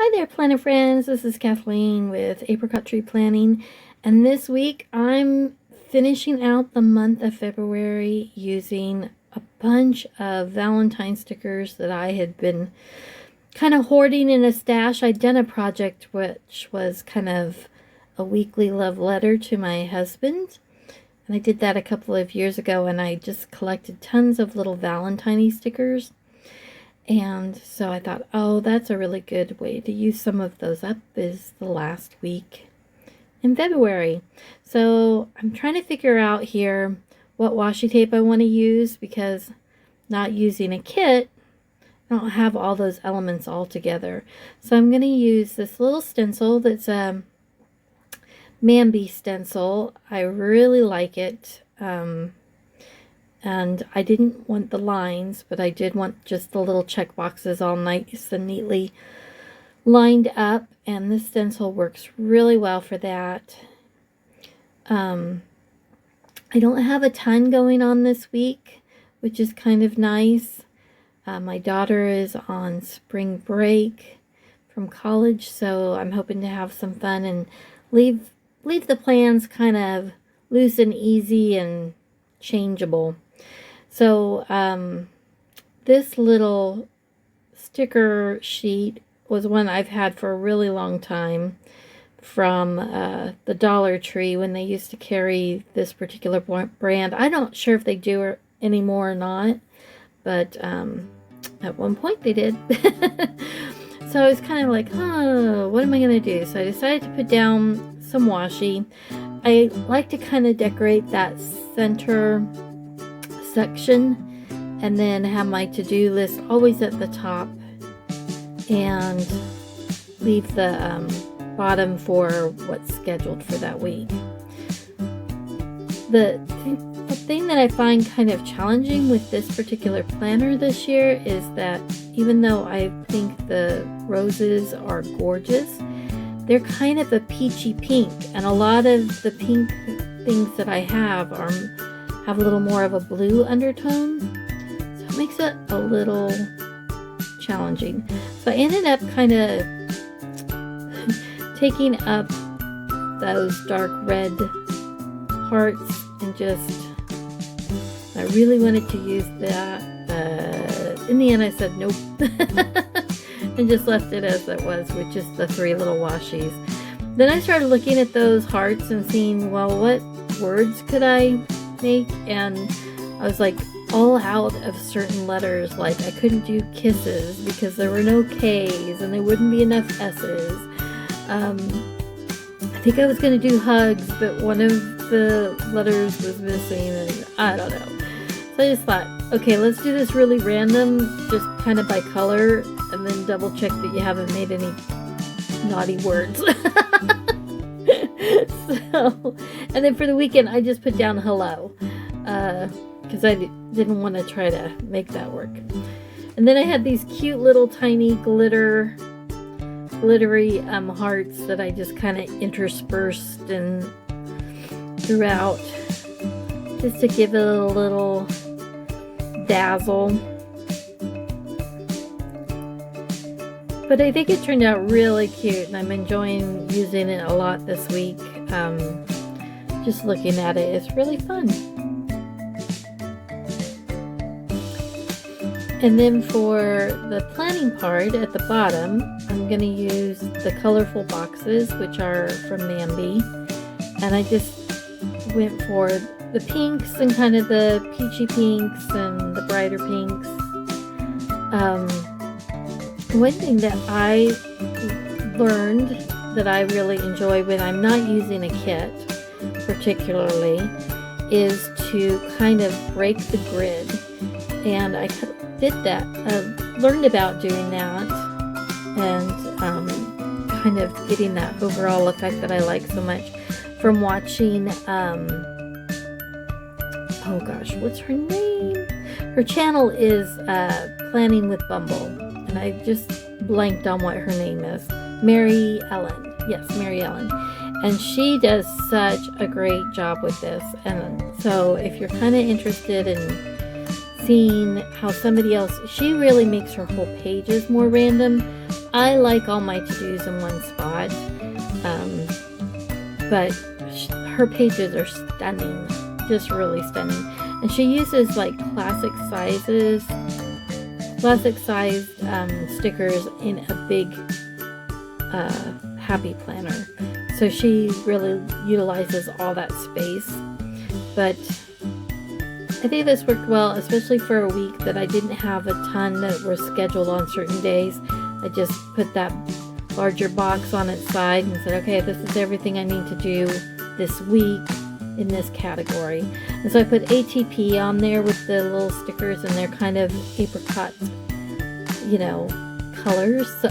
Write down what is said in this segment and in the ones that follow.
Hi there, planner friends. This is Kathleen with Apricot Tree Planning, and this week I'm finishing out the month of February using a bunch of Valentine stickers that I had been kind of hoarding in a stash. I'd done a project which was kind of a weekly love letter to my husband, and I did that a couple of years ago, and I just collected tons of little Valentine stickers. And so I thought, oh, that's a really good way to use some of those up is the last week in February. So I'm trying to figure out here what washi tape I want to use, because not using a kit, I don't have all those elements all together. So I'm going to use this little stencil that's a Mambi stencil. I really like it. And I didn't want the lines, but I did want just the little check boxes all nice and neatly lined up, and this stencil works really well for that. I don't have a ton going on this week, which is kind of nice. My daughter is on spring break from college, so I'm hoping to have some fun and leave the plans kind of loose and easy and changeable. So this little sticker sheet was one I've had for a really long time from the Dollar Tree, when they used to carry this particular brand. I'm not sure if they do it anymore or not, but at one point they did. So I was kind of like, oh, what am I going to do? So I decided to put down some washi. I like to kind of decorate that center section and then have my to-do list always at the top and leave the bottom for what's scheduled for that week. The thing that I find kind of challenging with this particular planner this year is that even though I think the roses are gorgeous, they're kind of a peachy pink, and a lot of the pink things that I have have a little more of a blue undertone, so it makes it a little challenging. So I ended up kind of taking up those dark red hearts, and I really wanted to use that, but in the end I said nope. And just left it as it was with just the three little washies. Then I started looking at those hearts and seeing, well, what words could I make? And I was like all out of certain letters. Like I couldn't do kisses because there were no K's and there wouldn't be enough S's. I think I was going to do hugs, but one of the letters was missing, and I don't know. So I just thought, okay, let's do this really random, just kind of by color, and then double check that you haven't made any naughty words. So, and then for the weekend, I just put down hello, because I didn't want to try to make that work. And then I had these cute little tiny glittery hearts that I just kind of interspersed and throughout, just to give it a little dazzle. But I think it turned out really cute, and I'm enjoying using it a lot this week. Just looking at it is really fun. And then for the planning part at the bottom, I'm going to use the colorful boxes, which are from Mambi. And I just went for the pinks and kind of the peachy pinks and the brighter pinks. One thing that I learned that I really enjoy when I'm not using a kit particularly is to kind of break the grid. And I did that, learned about doing that, and kind of getting that overall effect that I like so much from watching, oh gosh, what's her name? Her channel is Planning with Bumble, and I just blanked on what her name is. Mary Ellen. Yes, Mary Ellen. And she does such a great job with this. And so if you're kind of interested in seeing how somebody else, she really makes her whole pages more random. I like all my to-dos in one spot, but her pages are stunning, just really stunning. And she uses like classic sized stickers in a big happy planner. So she really utilizes all that space. But I think this worked well, especially for a week that I didn't have a ton that were scheduled on certain days. I just put that larger box on its side and said, okay, this is everything I need to do this week in this category. And so I put ATP on there with the little stickers, and they're kind of apricot, you know, colors. So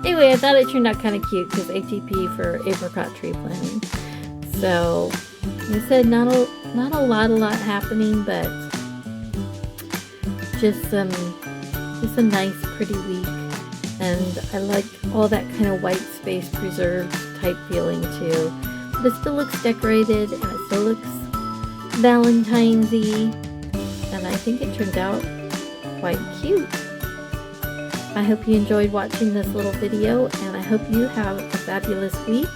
anyway, I thought it turned out kind of cute because ATP for apricot tree planting. So like I said, not a lot happening, but just a nice pretty week. And I like all that kind of white space preserved type feeling too. But it still looks decorated, and it still looks Valentine's-y, and I think it turned out quite cute. I hope you enjoyed watching this little video, and I hope you have a fabulous week,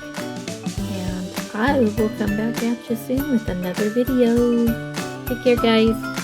and I will come back at you soon with another video. Take care, guys.